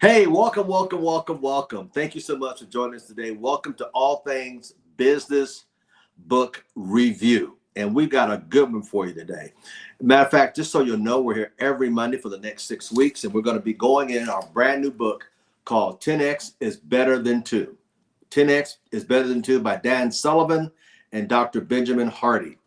Hey, welcome, welcome, welcome, welcome. Thank you so much for joining us today. Welcome to All Things Business Book Review. And we've got a good one for you today. Matter of fact, just so you'll know, we're here every Monday for the next 6 weeks, and we're going to be going in our brand new book called 10X is Better Than 2. 10X is Better Than 2 by Dan Sullivan and Dr. Benjamin Hardy.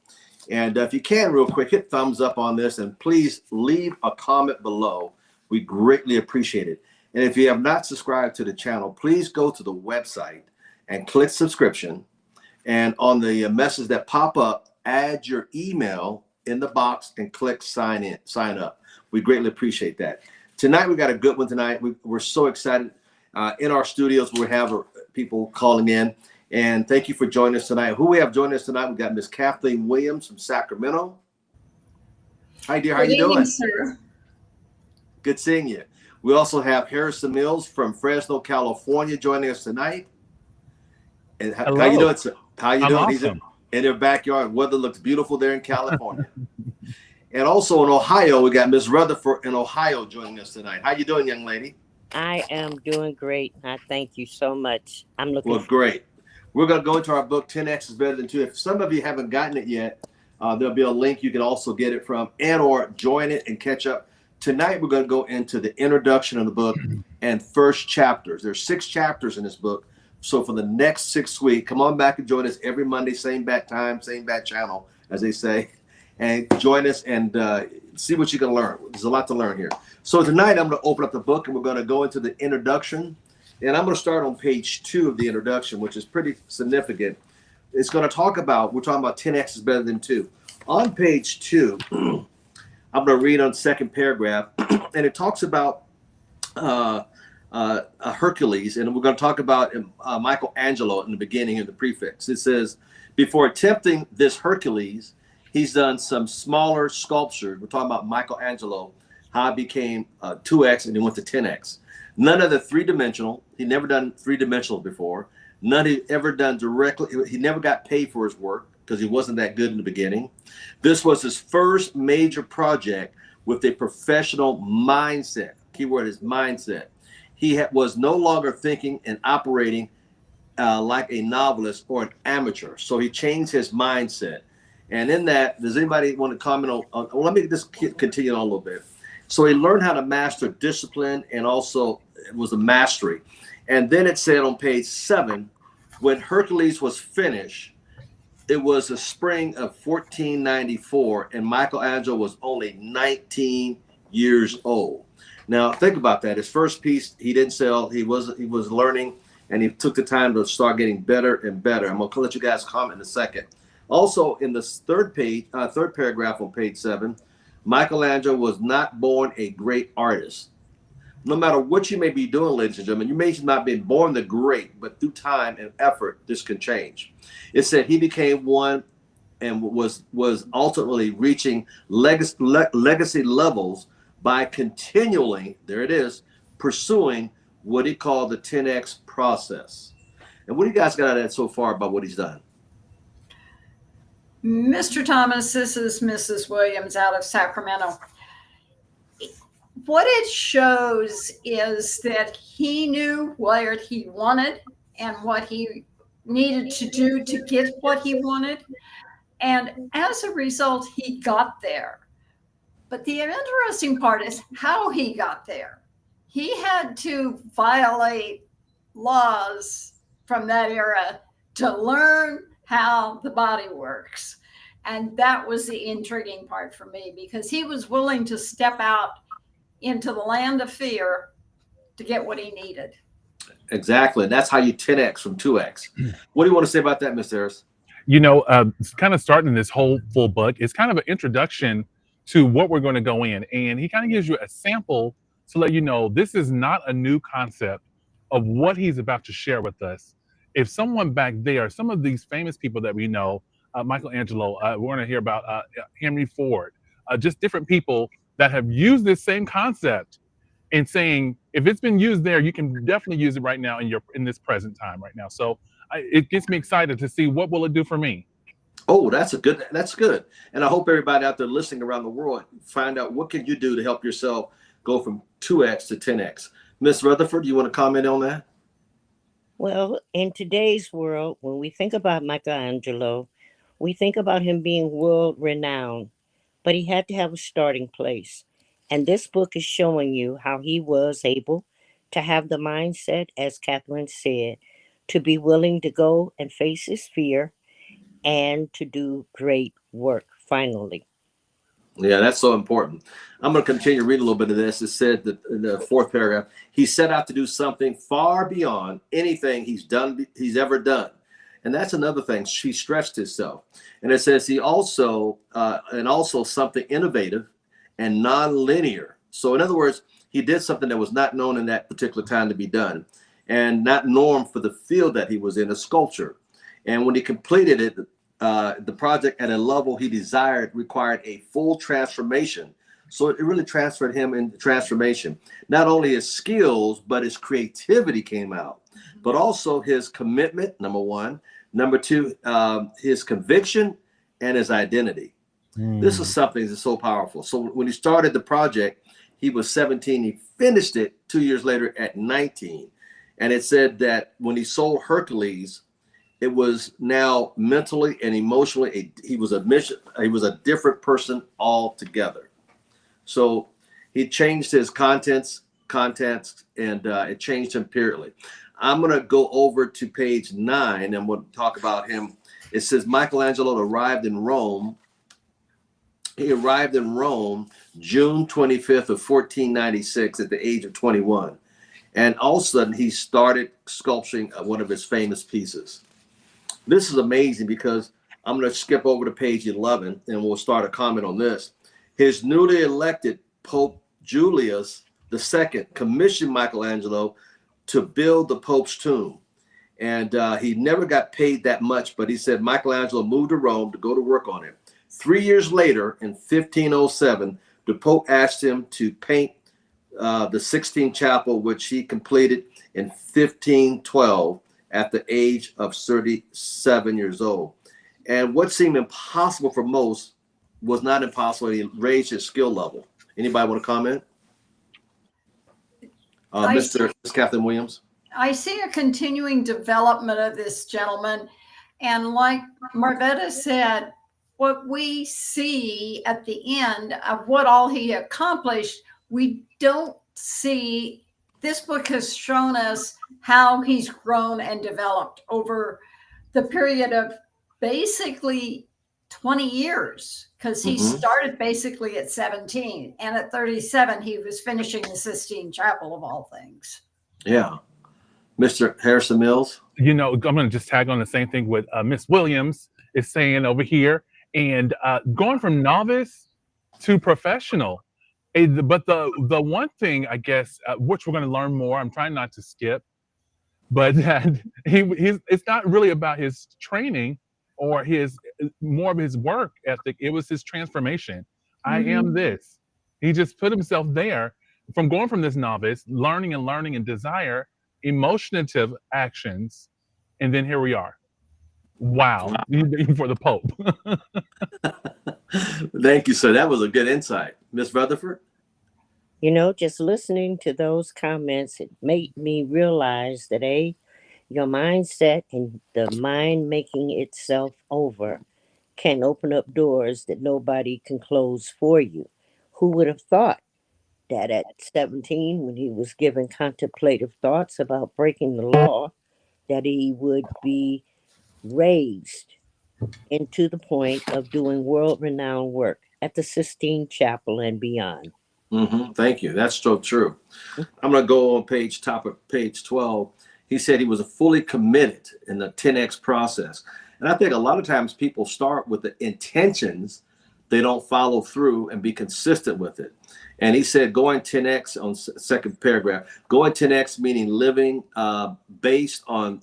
And if you can, real quick, hit thumbs up on this, and please leave a comment below. We greatly appreciate it. And if you have not subscribed to the channel, please go to the website and click subscription. And on the message that pop up, add your email in the box and click sign up. We greatly appreciate that. Tonight, we got a good one tonight. We're so excited. In our studios, we have people calling in. And thank you for joining us tonight. Who we have joining us tonight? We got Miss Kathleen Williams from Sacramento. Hi, dear. How you doing? Good evening, sir. Good seeing you. We also have Harrison Mills from Fresno, California, joining us tonight. And how you doing, sir? How you doing? Awesome. He's in their backyard. Weather looks beautiful there in California. And also in Ohio, we got Miss Rutherford in Ohio joining us tonight. How you doing, young lady? I am doing great. I thank you so much. I'm looking. Well, great. We're going to go into our book, 10X is Better Than 2. If some of you haven't gotten it yet, there'll be a link you can also get it from and or join it and catch up. Tonight, we're going to go into the introduction of the book and first chapters. There's 6 chapters in this book. So for the next 6 weeks, come on back and join us every Monday, same bat time, same bat channel, as they say. And join us and see what you can learn. There's a lot to learn here. So tonight, I'm going to open up the book and we're going to go into the introduction. And I'm going to start on page 2 of the introduction, which is pretty significant. It's going to talk about, we're talking about 10X is better than 2. On page 2, I'm going to read on second paragraph, and it talks about Hercules, and we're going to talk about Michelangelo in the beginning in the prefix. It says, before attempting this Hercules, he's done some smaller sculptures. We're talking about Michelangelo, how it became 2X and he went to 10X. None of the three-dimensional. He never done three-dimensional before. None he ever done directly. He never got paid for his work because he wasn't that good in the beginning. This was his first major project with a professional mindset. Keyword is mindset. He was no longer thinking and operating like a novelist or an amateur. So he changed his mindset. And in that, does anybody want to comment on let me just continue on a little bit. So he learned how to master discipline, and also it was a mastery. And then it said on page 7, when Hercules was finished, it was the spring of 1494, and Michelangelo was only 19 years old. Now think about that. His first piece he didn't sell. He was learning, and he took the time to start getting better and better. I'm gonna let you guys comment in a second. Also, in the third paragraph on page 7. Michelangelo was not born a great artist. No matter what you may be doing, ladies and gentlemen, you may not be born the great, but through time and effort, this can change. It said he became one and was ultimately reaching legacy levels by continually, there it is, pursuing what he called the 10X process. And what do you guys got out of that so far about what he's done? Mr. Thomas, this is Mrs. Williams out of Sacramento. What it shows is that he knew what he wanted and what he needed to do to get what he wanted. And as a result, he got there. But the interesting part is how he got there. He had to violate laws from that era to learn how the body works. And that was the intriguing part for me, because he was willing to step out into the land of fear to get what he needed. Exactly. That's how you 10X from 2X. What do you want to say about that, Ms. Harris? You know, it's kind of starting this whole full book. It's kind of an introduction to what we're going to go in. And he kind of gives you a sample to let you know this is not a new concept of what he's about to share with us. If someone back there, some of these famous people that we know, Michelangelo, we're going to hear about Henry Ford, just different people that have used this same concept and saying, if it's been used there, you can definitely use it right now in this present time right now. So it gets me excited to see what will it do for me. Oh, that's good. And I hope everybody out there listening around the world find out what can you do to help yourself go from 2X to 10X. Miss Rutherford, do you want to comment on that? Well, in today's world, when we think about Michelangelo, we think about him being world renowned, but he had to have a starting place. And this book is showing you how he was able to have the mindset, as Catherine said, to be willing to go and face his fear and to do great work finally. Yeah, that's so important. I'm going to continue reading a little bit of this. It said that in the fourth paragraph, he set out to do something far beyond anything he's ever done. And that's another thing. She stretched himself. And it says he also something innovative and non-linear. So in other words, he did something that was not known in that particular time to be done and not norm for the field that he was in, a sculpture. And when he completed it, the project at a level he desired required a full transformation. So it really transferred him into transformation. Not only his skills, but his creativity came out, but also his commitment, number one. Number two, his conviction and his identity. This is something that's so powerful. So when he started the project, he was 17. He finished it 2 years later at 19. And it said that when he sold Hercules, it was now mentally and emotionally, he was a different person altogether. So he changed his contents, and it changed him periodly. I'm going to go over to page 9 and we'll talk about him. It says Michelangelo arrived in Rome. He arrived in Rome June 25th of 1496 at the age of 21. And all of a sudden he started sculpturing one of his famous pieces. This is amazing because I'm going to skip over to page 11 and we'll start a comment on this. His newly elected Pope Julius II commissioned Michelangelo to build the Pope's tomb. And he never got paid that much, but he said Michelangelo moved to Rome to go to work on it. 3 years later, in 1507, the Pope asked him to paint the Sistine Chapel, which he completed in 1512. At the age of 37 years old. And what seemed impossible for most was not impossible. He raised his skill level. Anybody want to comment? Miss Kathleen Williams? I see a continuing development of this gentleman. And like Marvetta said, what we see at the end of what all he accomplished, we don't see. This book has shown us how he's grown and developed over the period of basically 20 years, because he started basically at 17. And at 37, he was finishing the Sistine Chapel of all things. Yeah. Mr. Harrison Mills? You know, I'm going to just tag on the same thing with Miss Williams is saying over here. And going from novice to professional. But the one thing, I guess, which we're going to learn more, I'm trying not to skip, but it's not really about his training or more of his work ethic. It was his transformation. I am this. He just put himself there from going from this novice, learning and desire, emotionative actions. And then here we are. Wow. For the Pope. Thank you, sir. That was a good insight. Miss Rutherford? You know, just listening to those comments, it made me realize that your mindset and the mind making itself over can open up doors that nobody can close for you. Who would have thought that at 17, when he was given contemplative thoughts about breaking the law, that he would be raised into the point of doing world-renowned work at the Sistine Chapel and beyond. Thank you. That's so true. I'm going to go on top of page 12. He said he was fully committed in the 10X process. And I think a lot of times people start with the intentions, they don't follow through and be consistent with it. And he said going 10X on second paragraph, going 10X meaning living based on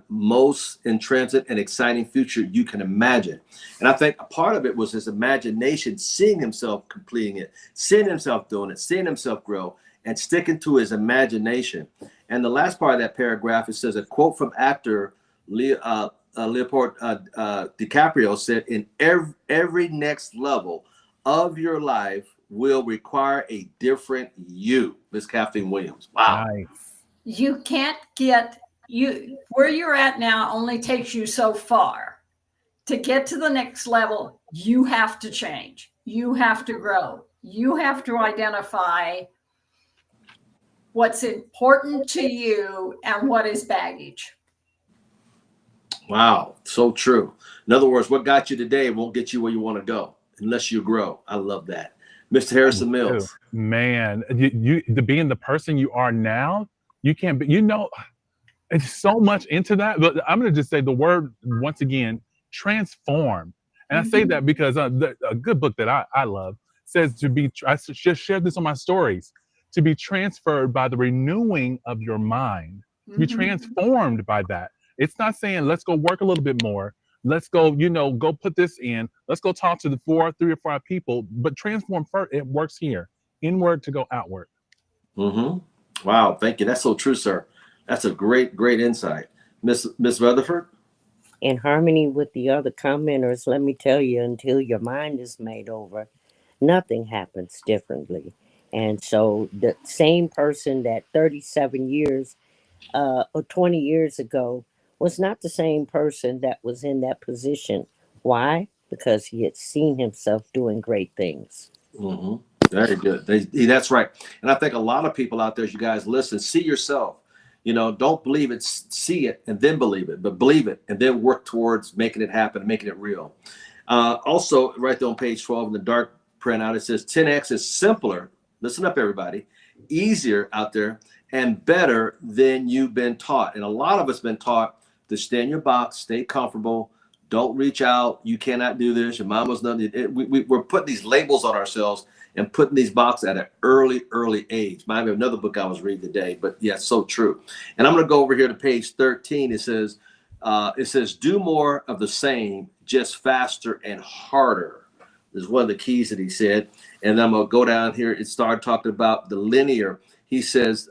most intrinsic and exciting future you can imagine. And I think a part of it was his imagination, seeing himself completing it, seeing himself doing it, seeing himself grow, and sticking to his imagination. And the last part of that paragraph, it says a quote from actor Leonardo DiCaprio said, in every next level of your life will require a different you. Miss Kathleen Williams. Wow. Nice. You can't get where you're at now only takes you so far. To get to the next level, you have to change. You have to grow. You have to identify what's important to you and what is baggage. Wow. So true. In other words, what got you today won't get you where you want to go unless you grow. I love that. Mr. Harrison Mills. Man, you to being the person you are now, you can't be, it's so much into that. But I'm going to just say the word once again, transform. And I say that because a good book that I love says I just shared this on my stories, to be transferred by the renewing of your mind, to be transformed by that. It's not saying, let's go work a little bit more. Let's go, go put this in. Let's go talk to the 3 or 5 people, but transform first. It works here, inward to go outward. Wow. Thank you. That's so true, sir. That's a great, great insight. Miss Rutherford? In harmony with the other commenters, let me tell you, until your mind is made over, nothing happens differently. And so the same person that 37 years or 20 years ago was not the same person that was in that position. Why? Because he had seen himself doing great things. Very good. That's right. And I think a lot of people out there, as you guys listen, see yourself. Don't believe it, see it, and then believe it, but believe it, and then work towards making it happen, making it real. Also, right there on page 12 in the dark printout, it says 10X is simpler. Listen up, everybody. Easier out there and better than you've been taught. And a lot of us been taught to stay in your box, stay comfortable, don't reach out. You cannot do this. Your mama's done it. We're putting these labels on ourselves and putting these boxes at an early age. Might be another book I was reading today, but yeah, so true. And I'm going to go over here to page 13. It says, do more of the same, just faster and harder. This is one of the keys that he said. And I'm going to go down here and start talking about the linear. He says,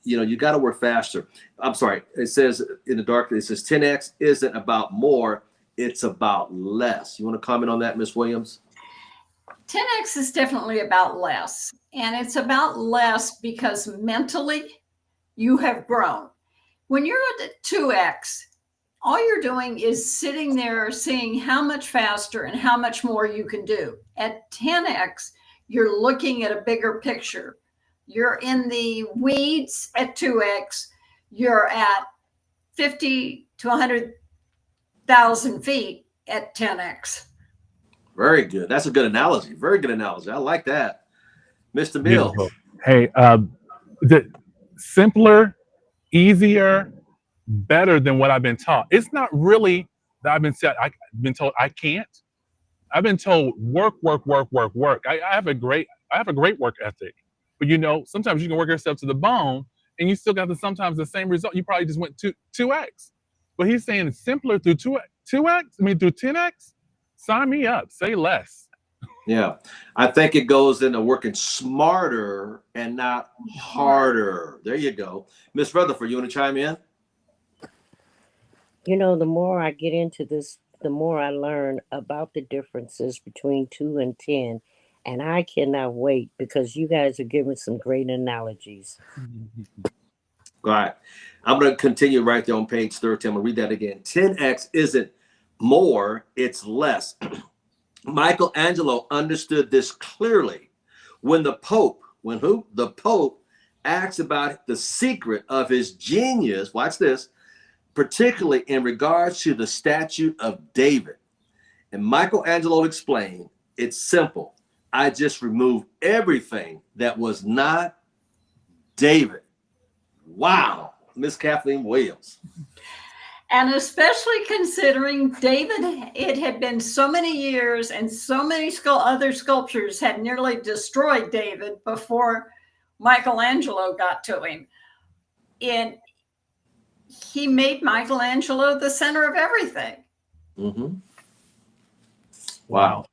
you got to work faster. I'm sorry. It says in the dark, it says 10X isn't about more. It's about less. You want to comment on that, Ms. Williams? 10X is definitely about less. And it's about less because mentally you have grown. When you're at 2X, all you're doing is sitting there seeing how much faster and how much more you can do. At 10X, you're looking at a bigger picture. You're in the weeds at 2X. You're at 50 to 100,000 feet at 10X. Very good. That's a good analogy. Very good analogy. I like that. Mr. Mills. Beautiful. Hey, the simpler, easier, better than what I've been taught. It's not really that I've been told I can't. I've been told work. I have a great work ethic, but sometimes you can work yourself to the bone and you still got sometimes the same result. You probably just went 2X, but he's saying it's simpler through 2X. Through 10X. Sign me up. Say less. Yeah, I think it goes into working smarter and not harder. There you go. Miss Rutherford, you want to chime in? The more I get into this, the more I learn about the differences between 2 and 10. And I cannot wait because you guys are giving some great analogies. All right. I'm going to continue right there on page 13. I'm going to read that again. 10X isn't more, it's less. Michelangelo understood this clearly when the Pope asked about the secret of his genius. Watch this. Particularly in regards to the statue of David. And Michelangelo explained, it's simple. I just removed everything that was not David. Wow. Miss Kathleen Williams. And especially considering David, it had been so many years and so many other sculptures had nearly destroyed David before Michelangelo got to him. And he made Michelangelo the center of everything. Wow.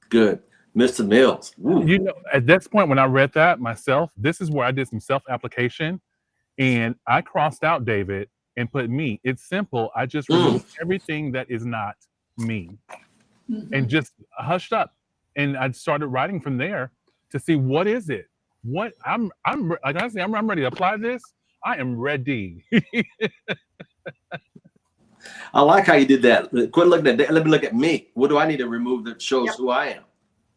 Good. Mr. Mills. Ooh. At this point, when I read that myself, this is where I did some self-application and I crossed out David and put me. It's simple. I just removed everything that is not me and just hushed up. And I started writing from there. to see what is it. What I'm like I say, I'm ready to apply this. I am ready. I like how you did that. Quit looking at that. Let me look at me. What do I need to remove that shows Yep. who I am?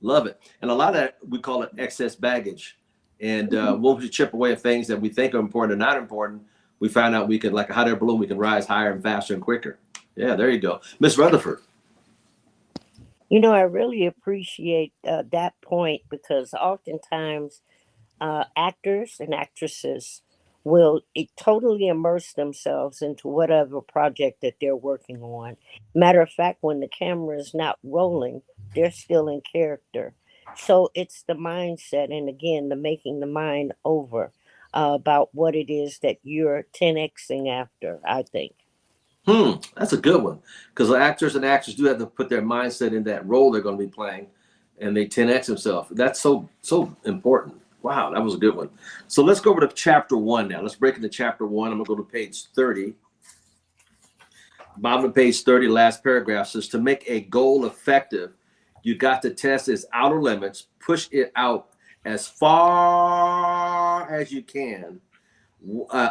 Love it. And a lot of that, we call it excess baggage. And once we chip away at things that we think are important or not important, we find out we can, like a hot air balloon, we can rise higher and faster and quicker. Yeah, there you go. Miss Rutherford. You know, I really appreciate that point, because oftentimes actors and actresses will totally immerse themselves into whatever project that they're working on. Matter of fact, when the camera is not rolling, they're still in character. So it's the mindset, and again, the making the mind over about what it is that you're 10xing after, I think. That's a good one. Because the actors and actors do have to put their mindset in that role they're going to be playing, and they 10x themselves. That's so important. Wow, that was a good one. So let's go over to chapter 1 now. Let's break into chapter 1. I'm going to go to page 30. Bottom of page 30, last paragraph says, to make a goal effective, you got to test its outer limits, push it out as far as you can.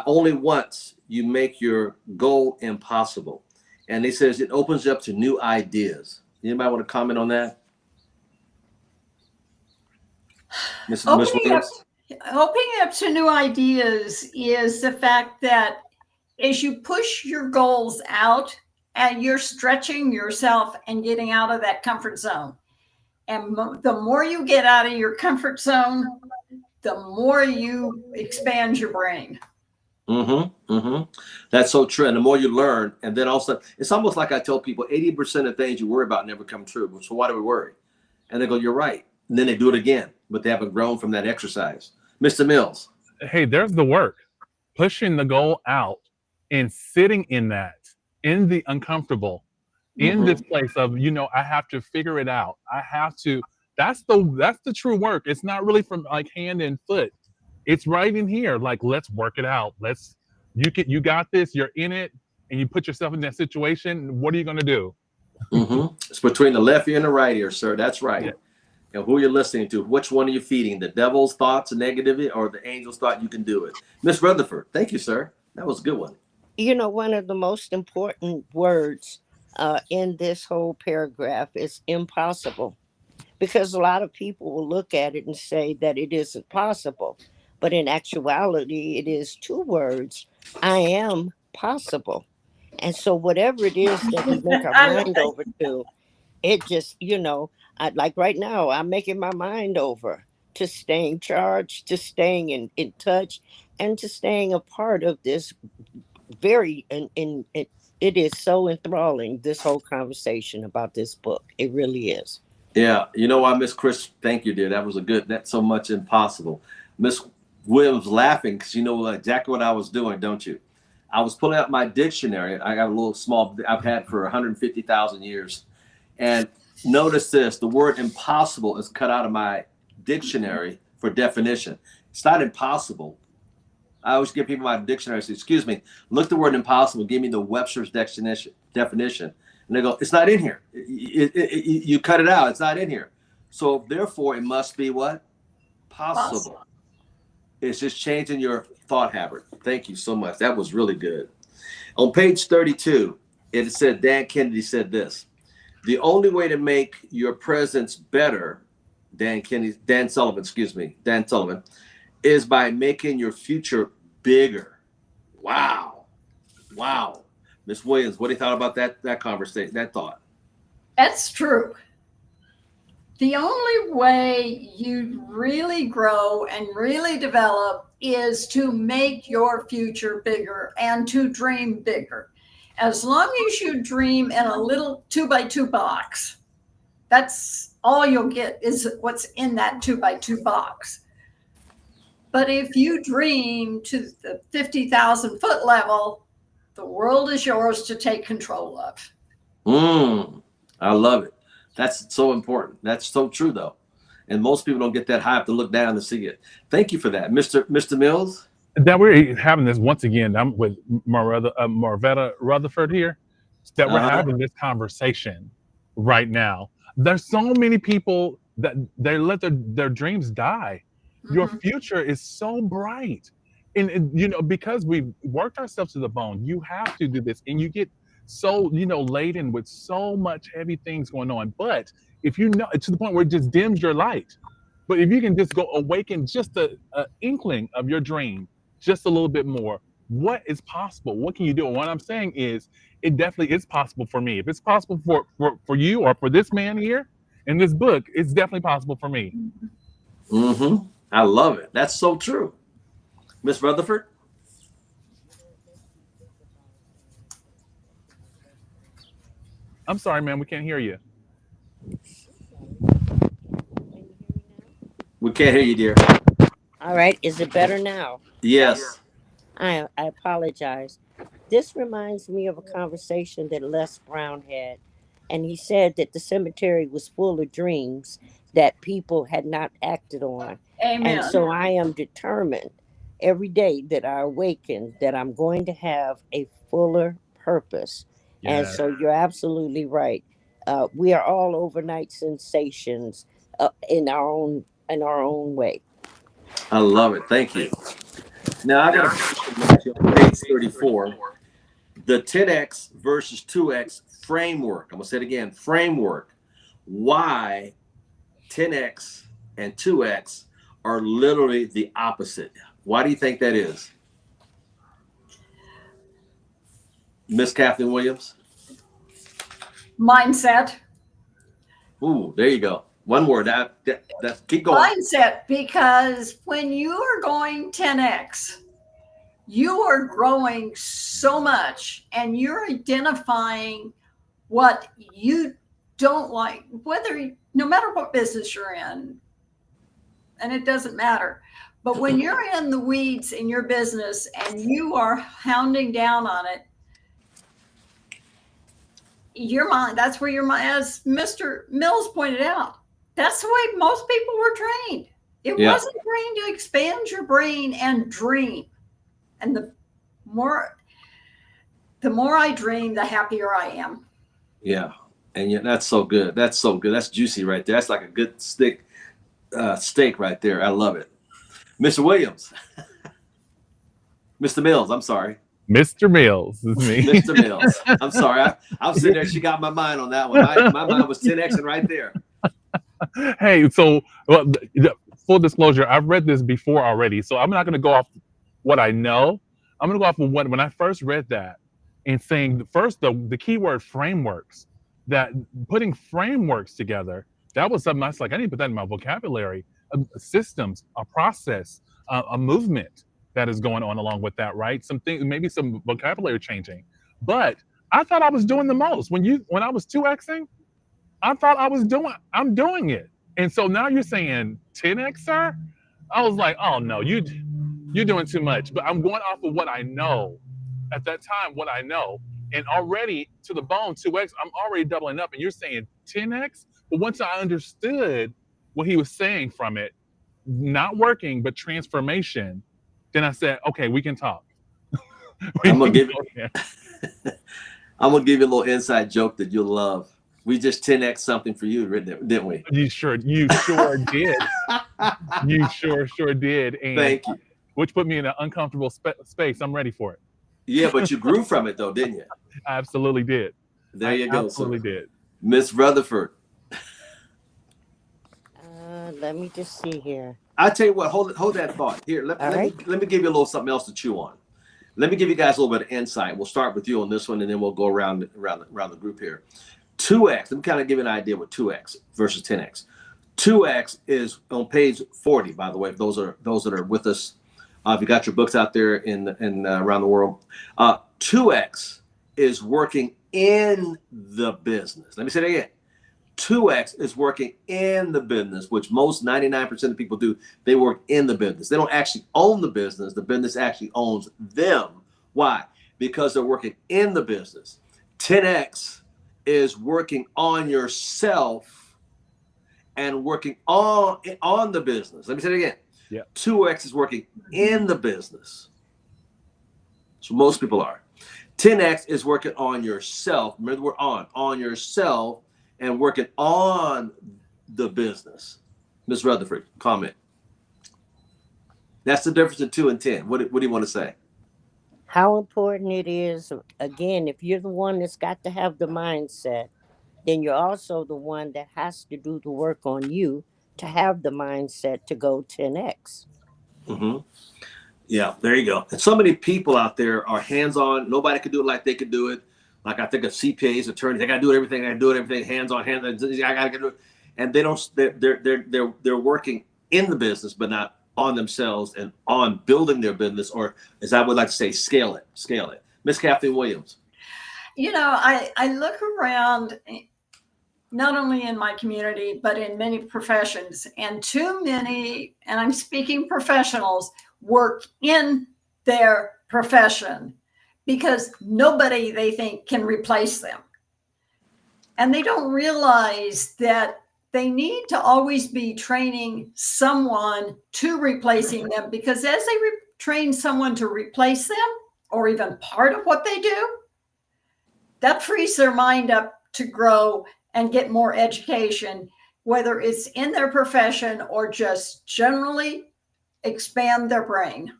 Only once you make your goal impossible. And he says it opens up to new ideas. Anybody want to comment on that? Miss Williams? Opening up to new ideas is the fact that as you push your goals out and you're stretching yourself and getting out of that comfort zone. And the more you get out of your comfort zone, the more you expand your brain. That's so true. And the more you learn, and then also, it's almost like I tell people, 80% of things you worry about never come true. So why do we worry? And they go, you're right. And then they do it again, but they haven't grown from that exercise. Mr. Mills. Hey, there's the work. Pushing the goal out and sitting in that, in the uncomfortable, in this place of, I have to figure it out. I have to, that's the true work. It's not really from like hand and foot. It's right in here. Like, let's work it out. You got this, you're in it, and you put yourself in that situation. What are you going to do? It's between the left ear and the right ear, sir. That's right. Yeah. And who you're listening to, which one are you feeding? The devil's thoughts and negativity, or the angel's thought you can do it? Miss Rutherford, thank you, sir. That was a good one. One of the most important words in this whole paragraph is impossible, because a lot of people will look at it and say that it isn't possible. But in actuality, it is 2 words. I am possible. And so whatever it is that we make our mind over to, it just, like right now, I'm making my mind over to staying charged, to staying in touch, and to staying a part of this very, it is so enthralling, this whole conversation about this book. It really is. Yeah. You know what, Miss Chris? Thank you, dear. That was that's so much impossible. Miss Williams laughing because you know exactly what I was doing, don't you? I was pulling out my dictionary. I got a little small, I've had for 150,000 years. And notice this, the word impossible is cut out of my dictionary for definition. It's not impossible. I always give people my dictionary, say, excuse me, look the word impossible, give me the Webster's definition. And they go, it's not in here. You cut it out, it's not in here. So therefore it must be what? Possible. It's just changing your thought habit. Thank you so much. That was really good. On page 32, it said, Dan Kennedy said this: the only way to make your presence better, Dan Sullivan, is by making your future bigger. Wow. Miss Williams, what do you thought about that conversation, that thought? That's true. The only way you really grow and really develop is to make your future bigger and to dream bigger. As long as you dream in a little 2x2 box, that's all you'll get is what's in that 2x2 box. But if you dream to the 50,000 foot level, the world is yours to take control of. I love it. That's so important. That's so true, though. And most people don't get that high up to look down to see it. Thank you for that. Mr. Mills? That we're having this once again. I'm with Marvetta Rutherford here. That we're having this conversation right now. There's so many people that they let their dreams die. Your Mhm. future is so bright. And you know, because we've worked ourselves to the bone, you have to do this. And you get so, you know, laden with so much heavy things going on. But if you know, to the point where it just dims your light. But if you can just go awaken just a inkling of your dream, just a little bit more, what is possible? What can you do? And what I'm saying is, it definitely is possible for me. If it's possible for you or for this man here in this book, it's definitely possible for me. Mm-hmm. I love it. That's so true. Miss Rutherford? I'm sorry, man, we can't hear you. We can't hear you, dear. All right, is it better now? Yes. I apologize. This reminds me of a conversation that Les Brown had, and he said that the cemetery was full of dreams that people had not acted on. And Amen. so I am determined every day that I awaken that I'm going to have a fuller purpose. And Yeah. so you're absolutely right. We are all overnight sensations in our own way. I love it. Thank you. Now I got a question mark here on page 34. The 10x versus 2x framework. I'm gonna say it again, framework. Why 10x and 2x are literally the opposite. Why do you think that is? Miss Kathleen Williams? Mindset. Ooh, there you go. One word. That's keep going. Mindset, because when you are going 10x, you are growing so much and you're identifying what you don't like, no matter what business you're in, and it doesn't matter. But when you're in the weeds in your business and you are hounding down on it, your mind, that's where your mind, as Mr. Mills pointed out, that's the way most people were trained. It Yeah. wasn't trained to expand your brain and dream. And the more I dream, the happier I am. Yeah. And yeah, that's so good. That's so good. That's juicy right there. That's like a good steak right there. I love it. Mr. Williams. Mr. Mills, I'm sorry. Mr. Mills is me. Mr. Mills. I'm sorry. I was sitting there. She got my mind on that one. My mind was 10Xing right there. Hey, so well, full disclosure, I've read this before already, so I'm not going to go off what I know. I'm going to go off of what when I first read that and saying first the keyword frameworks, that putting frameworks together, that was something I was like, I need to put that in my vocabulary. Systems, a process, a movement that is going on along with that, right? Some things, maybe some vocabulary changing. But I thought I was doing the most when I was 2xing. I thought I'm doing it. And so now you're saying 10x, sir? I was like, oh no, you're doing too much. But I'm going off of what I know at that time, what I know. And already to the bone, 2x, I'm already doubling up. And you're saying 10x? But once I understood what he was saying from it, not working, but transformation, then I said, okay, we can talk. I'm gonna give you a little inside joke that you'll love. We just 10x something for you, didn't we? You sure did. You sure did. And Thank you. Which put me in an uncomfortable space. I'm ready for it. Yeah, but you grew from it though, didn't you? I absolutely did. There you go. Absolutely did. Miss Rutherford. Let me just see here. I tell you what, hold that thought. Here, let me give you a little something else to chew on. Let me give you guys a little bit of insight. We'll start with you on this one, and then we'll go around the group here. 2x. Let me kind of give you an idea what 2x versus 10x. 2x is on page 40, by the way. For those that are with us, if you got your books out there in around the world, 2x is working in the business. Let me say that again. 2x is working in the business, which most 99% of people do. They work in the business. They don't actually own the business. The business actually owns them. Why? Because they're working in the business. 10x is working on yourself and working on the business. Let me say it again. Yeah. 2x is working in the business. So most people are. 10x is working on yourself. Remember the word on yourself and working on the business. Ms. Rutherford, comment. That's the difference in 2 and 10. What do you want to say? How important it is, again, if you're the one that's got to have the mindset, then you're also the one that has to do the work on you to have the mindset to go 10x. Mm-hmm. Yeah, there you go. And so many people out there are hands-on. Nobody can do it like they could do it. Like I think of CPAs, attorneys, they got to do everything. I do it everything hands-on, hands-on. I got to do it, and they don't. They're working in the business, but not on themselves and on building their business, or as I would like to say, scale it. Miss Kathleen Williams. You know, I look around, not only in my community, but in many professions, and too many, and I'm speaking professionals, work in their profession because nobody, they think, can replace them. And they don't realize that they need to always be training someone to replacing them, because as they train someone to replace them, or even part of what they do, that frees their mind up to grow and get more education, whether it's in their profession or just generally expand their brain.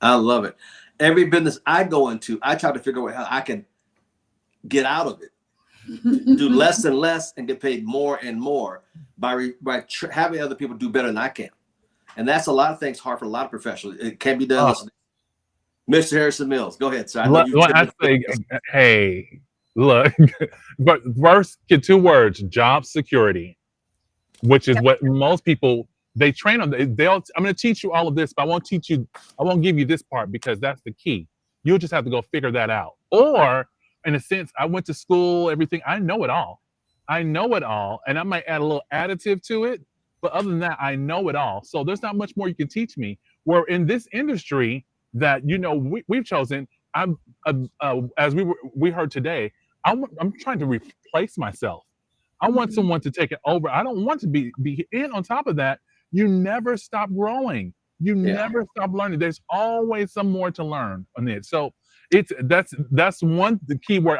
I love it. Every business I go into, I try to figure out how I can get out of it, do less and less, and get paid more and more by having other people do better than I can. And that's a lot of things hard for a lot of professionals. It can be done. Mr. Harrison Mills, go ahead, sir. Hey, look, but first, get 2 words: job security, which is what most people, they train on. I'm going to teach you all of this, but I won't give you this part because that's the key. You'll just have to go figure that out. Or, in a sense, I went to school, everything. I know it all, and I might add a little additive to it. But other than that, I know it all. So there's not much more you can teach me. Where in this industry that we've chosen, as we heard today, I'm trying to replace myself. I want someone to take it over. I don't want to be in. On top of that, you never stop growing. You never stop learning. There's always some more to learn on it. So that's the key word.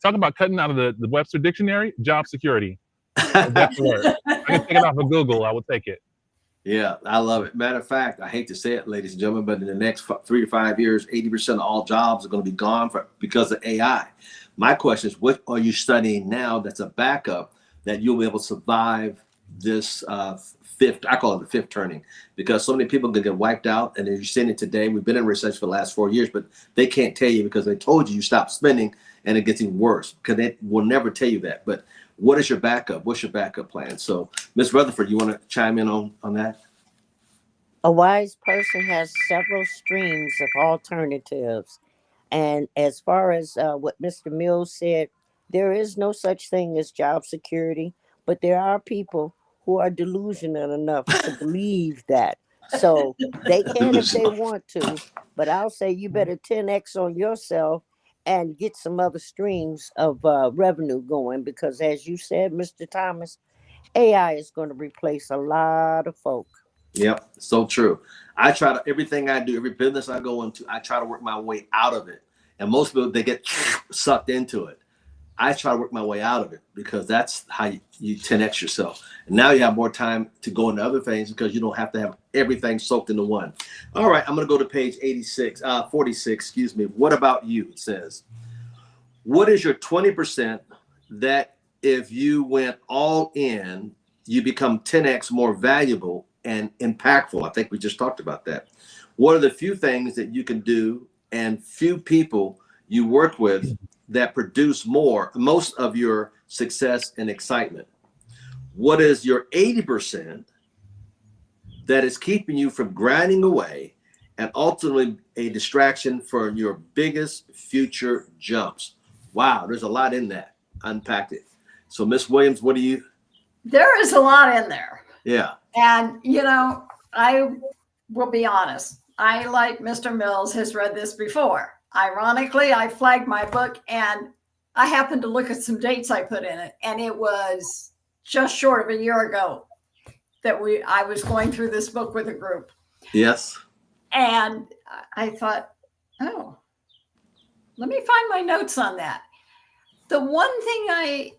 Talk about cutting out of the Webster dictionary. Job security. That's the word. I can take it off of Google. I would take it. Yeah, I love it. Matter of fact, I hate to say it, ladies and gentlemen, but in the next 3 to 5 years, 80% of all jobs are going to be gone because of AI. My question is, what are you studying now that's a backup that you'll be able to survive this fifth, I call it the fifth turning, because so many people can get wiped out. And as you're seeing it today, we've been in recession for the last 4 years, but they can't tell you because they told you stop spending, and it gets even worse because they will never tell you that. But what is your backup? What's your backup plan? So, Ms. Rutherford, you want to chime in on that? A wise person has several streams of alternatives. And as far as what Mr. Mills said, there is no such thing as job security, but there are people who are delusional enough to believe that. So they can if they want to, but I'll say you better 10x on yourself and get some other streams of revenue going, because as you said, Mr. Thomas, AI is going to replace a lot of folk. Yep, so true. I try to, everything I do, every business I go into, I try to work my way out of it. And most people, they get sucked into it. I try to work my way out of it because that's how you 10x yourself. And now you have more time to go into other things because you don't have to have everything soaked into one. All right, I'm going to go to page 46, excuse me. What about you? It says, what is your 20% that if you went all in, you become 10x more valuable and impactful? I think we just talked about that. What are the few things that you can do and few people you work with that produce most of your success and excitement? What is your 80% that is keeping you from grinding away and ultimately a distraction for your biggest future jumps? Wow, there's a lot in that. Unpacked it. So, Miss Williams, what do you? There is a lot in there. Yeah. And, I will be honest. I, like Mr. Mills, has read this before. Ironically, I flagged my book and I happened to look at some dates I put in it. And it was just short of a year ago that I was going through this book with a group. Yes. And I thought, oh, let me find my notes on that. The one thing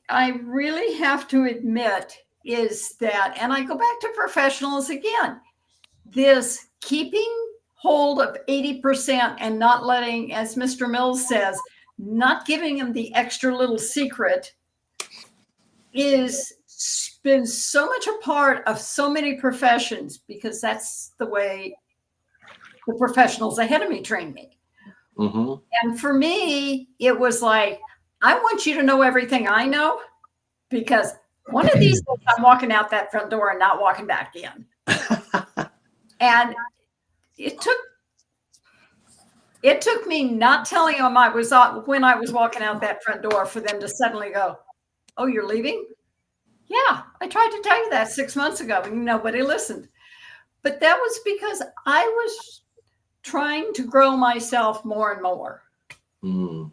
I really have to admit is that, and I go back to professionals again, this keeping hold of 80% and not letting, as Mr. Mills says, not giving them the extra little secret is been so much a part of so many professions, because that's the way the professionals ahead of me trained me. Mm-hmm. And for me, it was like, I want you to know everything I know, because one of these days I'm walking out that front door and not walking back in. And it took me not telling them when I was walking out that front door for them to suddenly go, "Oh, you're leaving?" Yeah, I tried to tell you that 6 months ago and nobody listened. But that was because I was trying to grow myself more and more. Mm.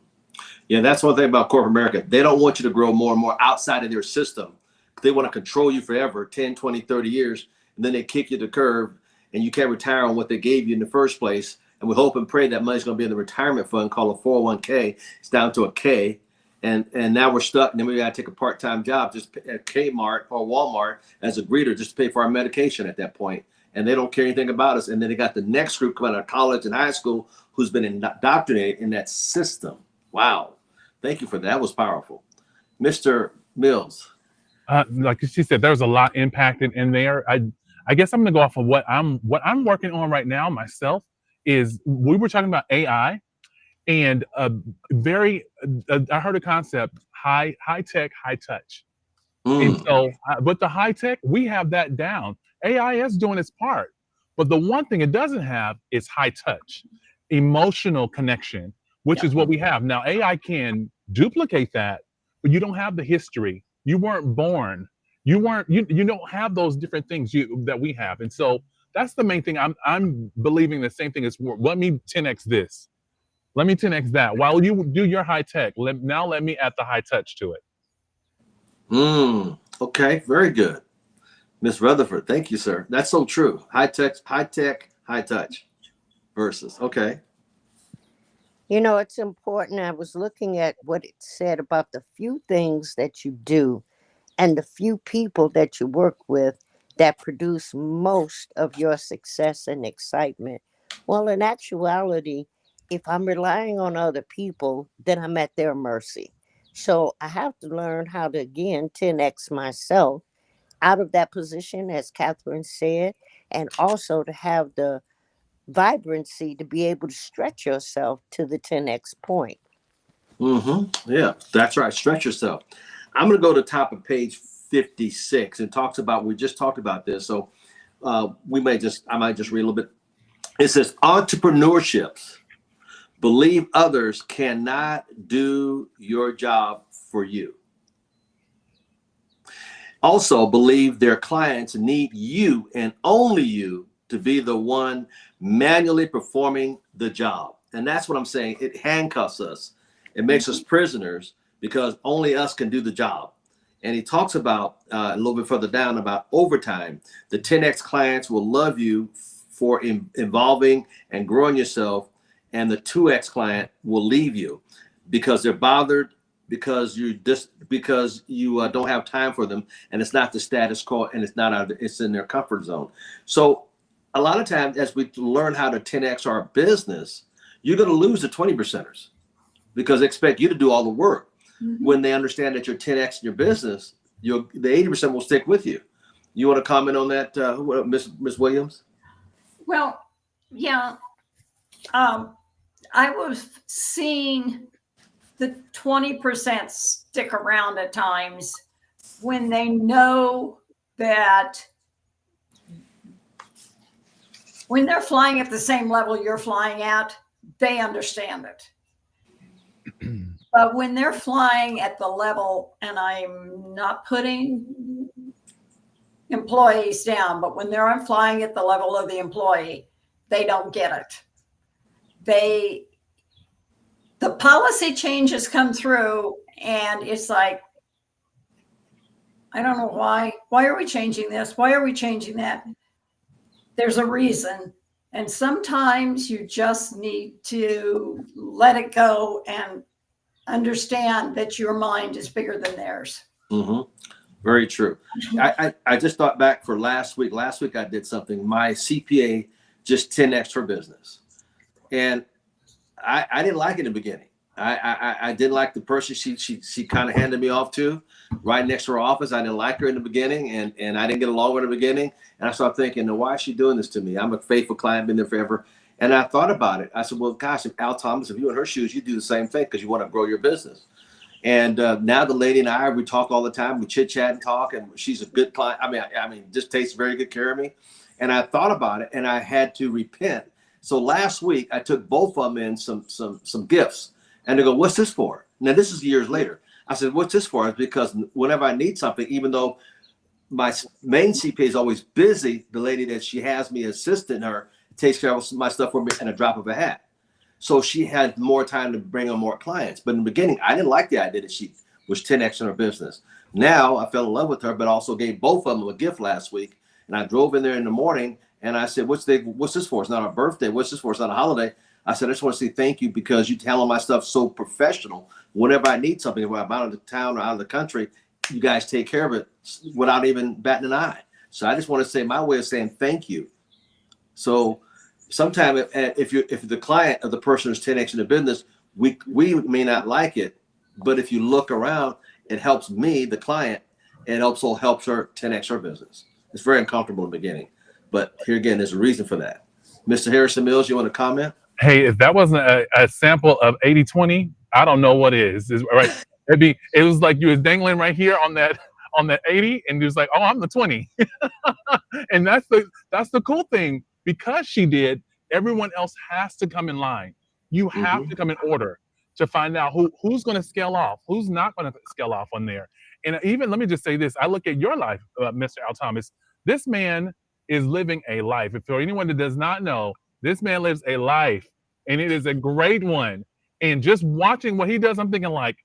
Yeah, that's one thing about corporate America. They don't want you to grow more and more outside of their system. They want to control you forever, 10, 20, 30 years, and then they kick you to the curb and you can't retire on what they gave you in the first place. And we hope and pray that money's going to be in the retirement fund called a 401k. It's down to a K. And now we're stuck. And then we got to take a part-time job just at Kmart or Walmart as a greeter just to pay for our medication at that point. And they don't care anything about us. And then they got the next group coming out of college and high school who's been indoctrinated in that system. Wow. Thank you for that. That was powerful. Mr. Mills. Like she said, there's a lot impacted in there. I guess I'm going to go off of what I'm working on right now myself. Is we were talking about AI, and I heard a concept, high tech, high touch. And so with the high tech, we have that down. AI is doing its part, but the one thing it doesn't have is high touch, emotional connection, which is what we have now. AI can duplicate that, but you don't have the history. You weren't born. You don't have those different things that we have. And so that's the main thing. I'm believing the same thing as, let me 10x this. Let me 10x that. While you do your high tech, let me add the high touch to it. Okay, very good. Miss Rutherford, thank you, sir. That's so true. High tech, high touch versus. Okay. You know, it's important. I was looking at what it said about the few things that you do and the few people that you work with that produce most of your success and excitement. Well, in actuality, if I'm relying on other people, then I'm at their mercy. So I have to learn how to, again, 10x myself out of that position, as Catherine said, and also to have the vibrancy to be able to stretch yourself to the 10x point. Yeah, that's right. Stretch yourself. I'm going to go to the top of page 56 and talks about, we just talked about this. So I might just read a little bit. It says, entrepreneurships believe others cannot do your job for you. Also believe their clients need you and only you to be the one manually performing the job. And that's what I'm saying. It handcuffs us. It makes us prisoners because only us can do the job. And he talks about a little bit further down about overtime. The 10X clients will love you for involving and growing yourself. And the 2X client will leave you because they're bothered, because you don't have time for them, and it's not the status quo, and it's in their comfort zone. So a lot of times, as we learn how to 10X our business, you're going to lose the 20%ers because they expect you to do all the work. When they understand that you're 10X in your business, the 80% will stick with you. You want to comment on that, Ms. Williams? Well, yeah. I was seeing the 20% stick around at times when they know that when they're flying at the same level you're flying at, they understand it. But when they're flying at the level, and I'm not putting employees down, but when they're flying at the level of the employee, they don't get it. The policy changes come through and it's like, I don't know why. Why are we changing this? Why are we changing that? There's a reason. And sometimes you just need to let it go and understand that your mind is bigger than theirs. Very true. I just thought back for last week. Last week I did something. My CPA just 10x her business, and I didn't like it in the beginning. I didn't like the person she kind of handed me off to right next to her office. I didn't like her in the beginning, and I didn't get along with her in the beginning. And I started thinking, now, why is she doing this to me? I'm a faithful client, been there forever. And I thought about it. I said, well, gosh, if Al Thomas, if you in her shoes, you do the same thing because you want to grow your business. And now the lady and I, we talk all the time. We chit chat and talk, and she's a good client. I mean, just takes very good care of me. And I thought about it, and I had to repent. So last week, I took both of them in some gifts, and they go, "What's this for?" Now this is years later. I said, "What's this for?" It's because whenever I need something, even though my main CPA is always busy, the lady that she has me assisting her takes care of my stuff for me in a drop of a hat. So she had more time to bring on more clients. But in the beginning, I didn't like the idea that she was 10x in her business. Now I fell in love with her, but also gave both of them a gift last week. And I drove in there in the morning and I said, what's this for? It's not our birthday. What's this for? It's not a holiday. I said, I just want to say thank you because you handle my stuff so professional. Whenever I need something, if I'm out of the town or out of the country, you guys take care of it without even batting an eye. So I just want to say my way of saying thank you. So sometimes if the client or the person is 10x in the business, we may not like it, but if you look around, it helps me, the client, and also helps her 10x her business. It's very uncomfortable in the beginning, but here again, there's a reason for that. Mr. Harrison Mills, you want to comment? Hey, if that wasn't a sample of 80-20, I don't know what is. Right? It was like you was dangling right here on that 80, and you was like, oh, I'm the 20. And that's the cool thing. Because she did, everyone else has to come in line. You have to come in order to find out who's going to scale off, who's not going to scale off on there. And even let me just say this: I look at your life, Mr. Al Thomas. This man is living a life. If for anyone that does not know, this man lives a life, and it is a great one. And just watching what he does, I'm thinking like,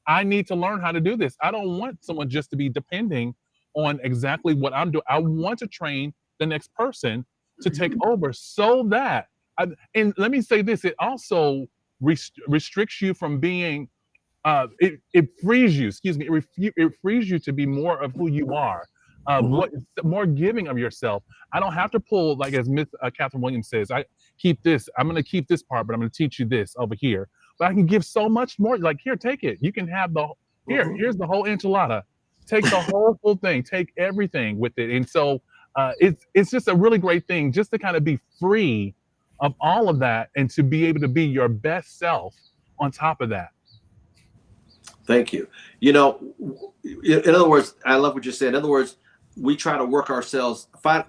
I need to learn how to do this. I don't want someone just to be depending on exactly what I'm doing. I want to train the next person to take over so that, and let me say this, it also restricts you from being, it frees you, excuse me, it frees you to be more of who you are, more giving of yourself. I don't have to pull, like as Miss Catherine Williams says, I'm going to keep this part, but I'm going to teach you this over here. But I can give so much more, like here, take it. You can have here's the whole enchilada. Take the whole full thing, take everything with it. And so, it's just a really great thing just to kind of be free of all of that and to be able to be your best self on top of that. Thank you. In other words, I love what you said. In other words, we try to work ourselves, find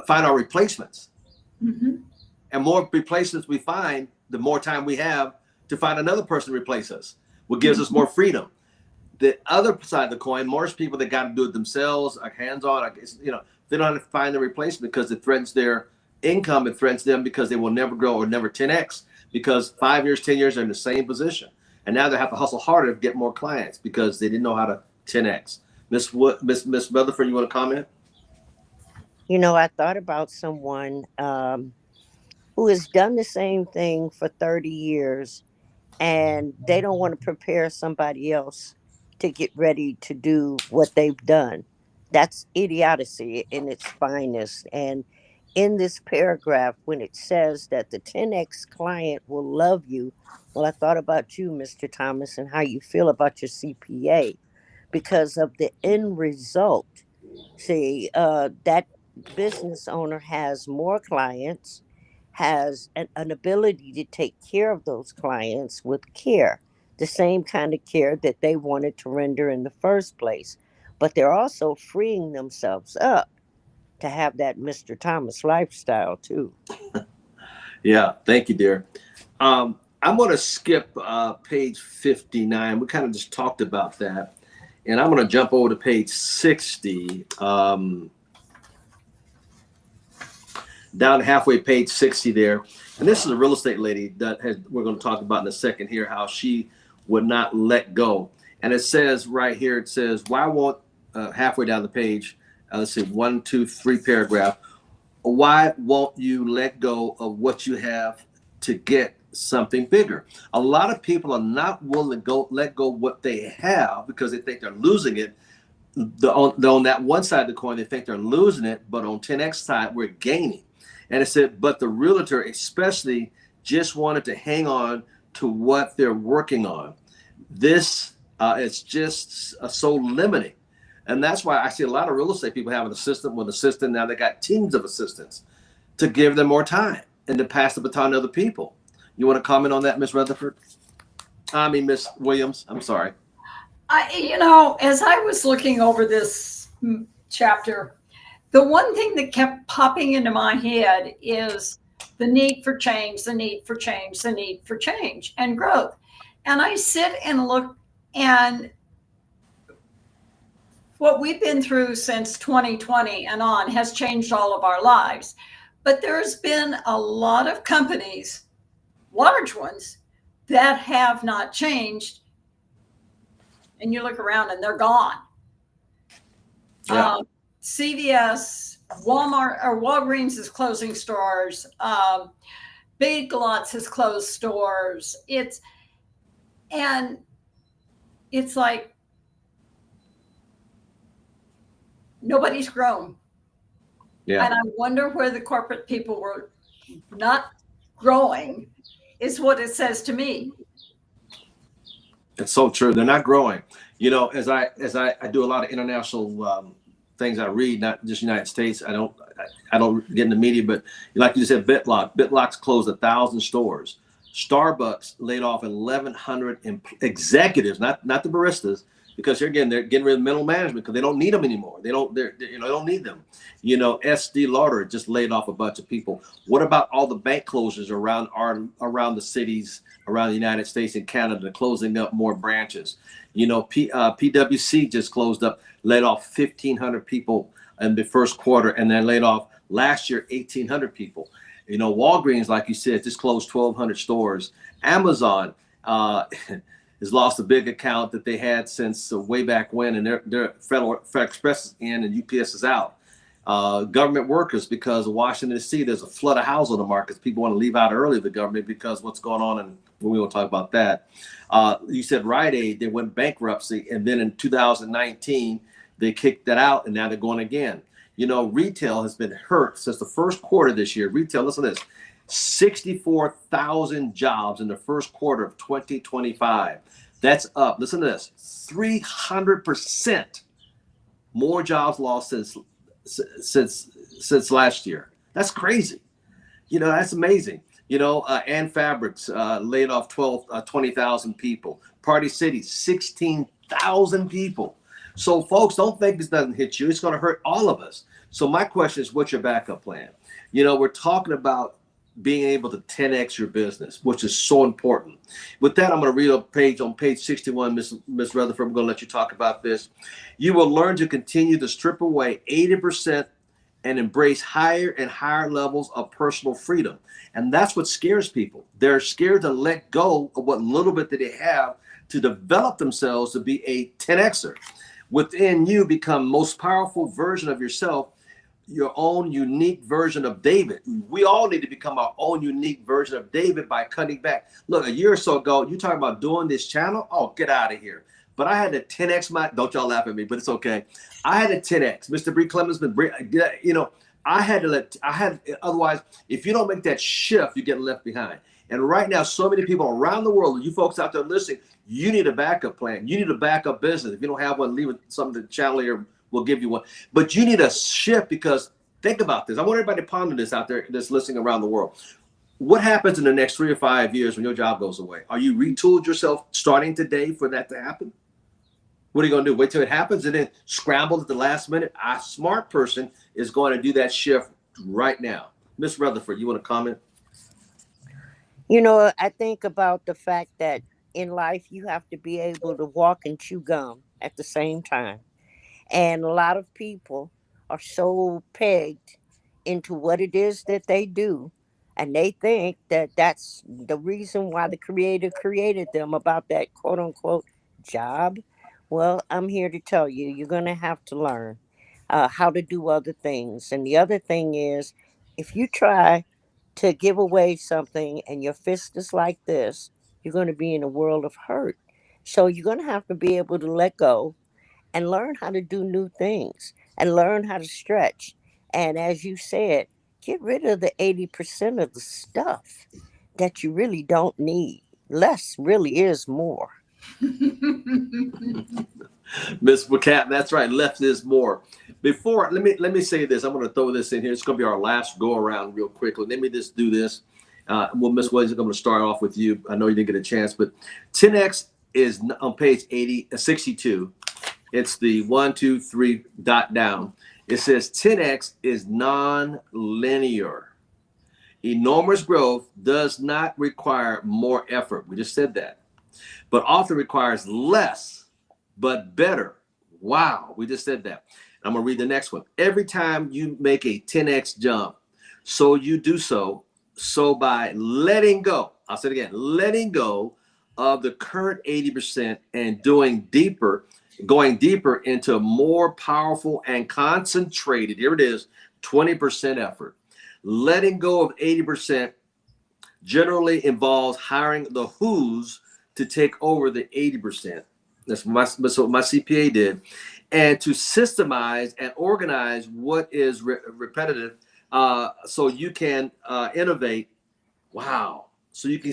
our replacements. Mm-hmm. And more replacements we find, the more time we have to find another person to replace us, what gives us more freedom. The other side of the coin, most people that got to do it themselves, are hands-on, they don't have to find the replacement because it threatens their income. It threatens them because they will never grow or never 10x because 5 years, 10 years, they're in the same position. And now they have to hustle harder to get more clients because they didn't know how to 10x. Miss Rutherford, you want to comment? I thought about someone who has done the same thing for 30 years and they don't want to prepare somebody else to get ready to do what they've done. That's idiocy in its finest. And in this paragraph, when it says that the 10x client will love you, well, I thought about you, Mr. Thomas, and how you feel about your CPA because of the end result. See, that business owner has more clients, has an ability to take care of those clients with care, the same kind of care that they wanted to render in the first place. But they're also freeing themselves up to have that Mr. Thomas lifestyle too. Yeah, thank you, dear. I'm going to skip page 59. We kind of just talked about that. And I'm going to jump over to page 60. Down halfway, page 60 there. And this is a real estate lady that we're going to talk about in a second here, how she would not let go. And it says right here, it says, why won't, halfway down the page, let's see, 1, 2, 3 paragraph. Why won't you let go of what you have to get something bigger? A lot of people are not willing to let go of what they have because they think they're losing it. on that one side of the coin, they think they're losing it, but on 10X side, we're gaining. And it said, but the realtor especially just wanted to hang on to what they're working on. This is just so limiting. And that's why I see a lot of real estate people have an assistant with an assistant. Now they got teams of assistants to give them more time and to pass the baton to other people. You want to comment on that, Miss Rutherford? Miss Williams, I'm sorry. As I was looking over this chapter, the one thing that kept popping into my head is the need for change, the need for change, the need for change and growth. And I sit and look, and what we've been through since 2020 and on has changed all of our lives. But there's been a lot of companies, large ones, that have not changed. And you look around and they're gone. Yeah. CVS, Walmart, or Walgreens is closing stores. Big Lots has closed stores. It's like nobody's grown. Yeah. And I wonder where the corporate people were not growing, is what it says to me. It's so true. They're not growing. As I do a lot of international things, I read, not just United States. I don't get in the media, but like you said, Bitlock's closed 1,000 stores. Starbucks laid off 1,100 executives, not the baristas, because they're getting rid of middle management because they don't need them anymore. They don't need them. SD Lauder just laid off a bunch of people. What about all the bank closures around the cities, around the United States and Canada, closing up more branches? PwC just closed up, laid off 1,500 people in the first quarter, and then laid off last year 1,800 people. Walgreens, like you said, just closed 1,200 stores. Amazon has lost a big account that they had since way back when, and their FedEx Express is in and UPS is out. Government workers, because of Washington D.C., there's a flood of housing on the markets. People want to leave out early the government because what's going on, and we will talk about that. You said Rite Aid, they went bankruptcy, and then in 2019 they kicked that out, and now they're going again. Retail has been hurt since the first quarter this year. Retail, listen to this, 64,000 jobs in the first quarter of 2025. That's up, listen to this, 300% more jobs lost since last year. That's crazy. That's amazing. Ann Fabrics laid off 20,000 people. Party City, 16,000 people. So folks, don't think this doesn't hit you. It's going to hurt all of us. So my question is, what's your backup plan? We're talking about being able to 10X your business, which is so important. With that, I'm going to read a page on page 61, Miss Rutherford. I'm going to let you talk about this. You will learn to continue to strip away 80% and embrace higher and higher levels of personal freedom. And that's what scares people. They're scared to let go of what little bit that they have to develop themselves to be a 10Xer. Within you become most powerful version of yourself, your own unique version of David. We all need to become our own unique version of David by cutting back. Look, a year or so ago, you talking about doing this channel? Oh, get out of here. But I had to 10X don't y'all laugh at me, but it's okay. I had to 10X. Mr. Bree Clemens, otherwise, if you don't make that shift, you get left behind. And right now, so many people around the world, you folks out there listening, you need a backup plan. You need a backup business. If you don't have one, leave it. Some of the channel here will give you one. But you need a shift, because think about this. I want everybody to ponder this out there that's listening around the world. What happens in the next 3 or 5 years when your job goes away? Are you retooled yourself starting today for that to happen? What are you going to do? Wait till it happens and then scramble at the last minute? A smart person is going to do that shift right now. Miss Rutherford, you want to comment? I think about the fact that in life, you have to be able to walk and chew gum at the same time. And a lot of people are so pegged into what it is that they do. And they think that that's the reason why the Creator created them, about that quote unquote job. Well, I'm here to tell you, you're going to have to learn how to do other things. And the other thing is, if you try to give away something and your fist is like this, you're going to be in a world of hurt. So you're going to have to be able to let go and learn how to do new things and learn how to stretch. And as you said, get rid of the 80% of the stuff that you really don't need. Less really is more. Miss McCapp, that's right. Less is more. Before let me say this. I'm going to throw this in here. It's going to be our last go around real quickly. Let me just do this. Well, Miss Williams, I'm going to start off with you. I know you didn't get a chance, but 10x is on page 62. It's the 1, 2, 3 dot down. It says 10x is non-linear. Enormous growth does not require more effort. We just said that. But often requires less, but better. Wow, we just said that. I'm going to read the next one. Every time you make a 10x jump, so you do so by letting go. I'll say it again, letting go of the current 80% and going deeper into more powerful and concentrated, here it is, 20% effort. Letting go of 80% generally involves hiring the who's to take over the 80%. That's what my CPA did. And to systemize and organize what is repetitive so you can innovate. Wow. So you can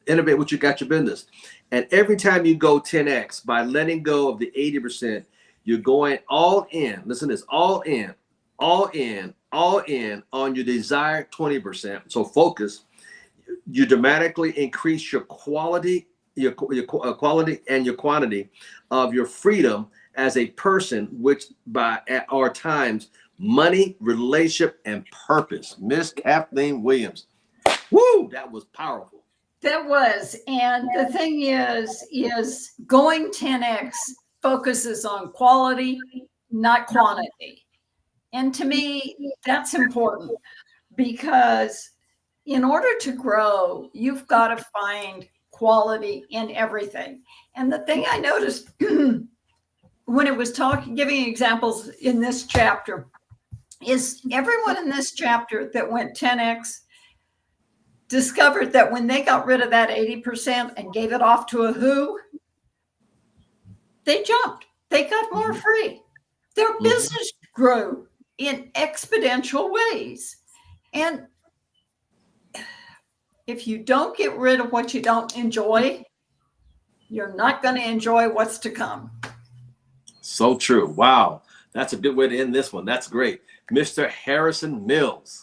innovate what you got your business. And every time you go 10x by letting go of the 80%, you're going all in. Listen to this, all in on your desired 20%. So focus. You dramatically increase your quality, your quality and your quantity of your freedom as a person, which by at our times, money, relationship, and purpose. Miss Kathleen Williams. Woo, that was powerful. That was. And the thing is going 10x focuses on quality, not quantity. And to me, that's important because in order to grow, you've got to find quality in everything. And the thing I noticed when it was giving examples in this chapter is everyone in this chapter that went 10x discovered that when they got rid of that 80% and gave it off to a who, they jumped. They got more free. Their business grew in exponential ways. And if you don't get rid of what you don't enjoy, you're not going to enjoy what's to come. So true. Wow. That's a good way to end this one. That's great. Mr. Harrison Mills.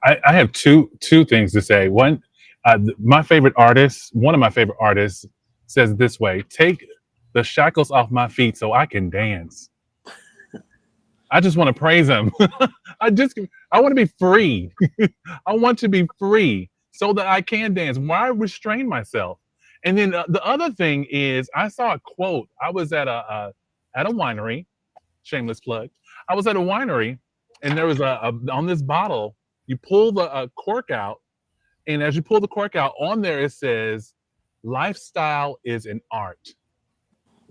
I have two things to say. One, one of my favorite artists says it this way: take the shackles off my feet so I can dance. I just want to praise him. I want to be free. I want to be free so that I can dance. Why restrain myself? And then the other thing is, I saw a quote. I was at a winery. Shameless plug. I was at a winery, and there was on this bottle. You pull the cork out, and as you pull the cork out, on there it says, "Lifestyle is an art."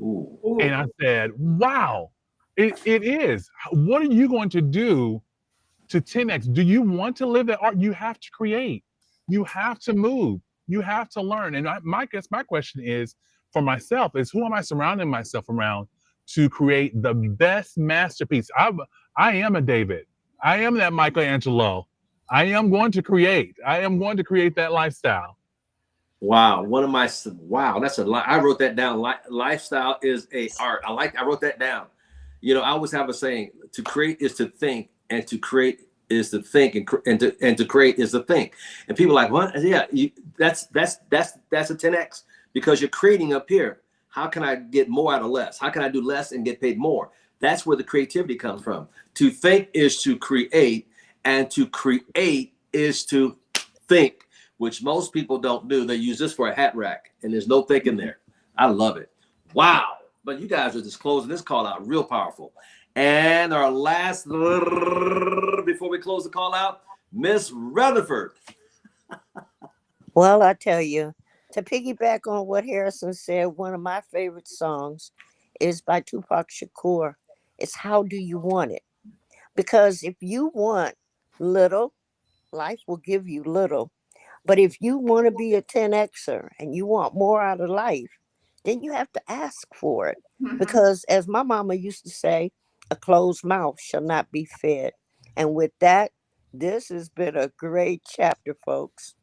Ooh. And I said, "Wow, it is. What are you going to do to 10x? Do you want to live that art? You have to create. You have to move. You have to learn." And my question is for myself is, who am I surrounding myself around to create the best masterpiece? I am a David. I am that Michelangelo. I am going to create. I am going to create that lifestyle. Wow. That's a lot. I wrote that down. Lifestyle is a art. I wrote that down. You know, I always have a saying: to create is to think, and to create is to think, and to create is to think. And people are like, what? Yeah, that's a 10x because you're creating up here. How can I get more out of less? How can I do less and get paid more? That's where the creativity comes from. To think is to create, and to create is to think, which most people don't do. They use this for a hat rack, and there's no thinking there. I love it. Wow. But you guys are just closing this call out real powerful. And our last, before we close the call out, Miss Rutherford. Well, I tell you, to piggyback on what Harrison said, one of my favorite songs is by Tupac Shakur. It's How Do You Want It? Because if you want little, life will give you little. But if you want to be a 10Xer and you want more out of life, then you have to ask for it. Mhm. Because as my mama used to say, a closed mouth shall not be fed. And with that, this has been a great chapter, folks.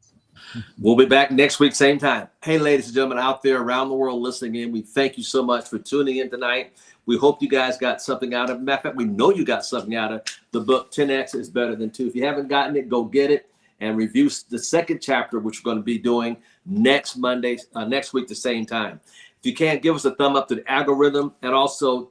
We'll be back next week, same time. Hey, ladies and gentlemen out there around the world listening in, we thank you so much for tuning in tonight. We hope you guys got something out of it. Matter of fact, we know you got something out of the book, 10X is Better Than 2. If you haven't gotten it, go get it and review the second chapter, which we're going to be doing next Monday, next week, the same time. If you can't, give us a thumb up to the algorithm. And also,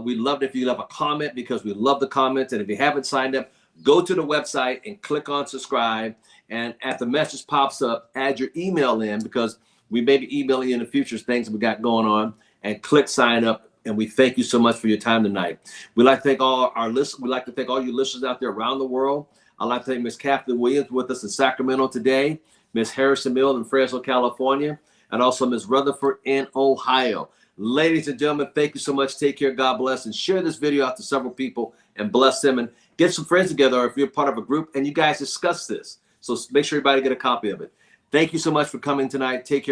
we'd love it if you leave a comment, because we love the comments. And if you haven't signed up, go to the website and click on subscribe. And as the message pops up, add your email in, because we may be emailing you in the future things we got going on, and click sign up. And we thank you so much for your time tonight. We'd like to thank all our listeners. We'd like to thank all you listeners out there around the world. I'd like to thank Miss Kathleen Williams with us in Sacramento today, Miss Harrison Mill in Fresno, California, and also Miss Rutherford in Ohio. Ladies and gentlemen, thank you so much. Take care. God bless. And share this video out to several people and bless them. And get some friends together, or if you're part of a group and you guys discuss this. So make sure everybody get a copy of it. Thank you so much for coming tonight. Take care.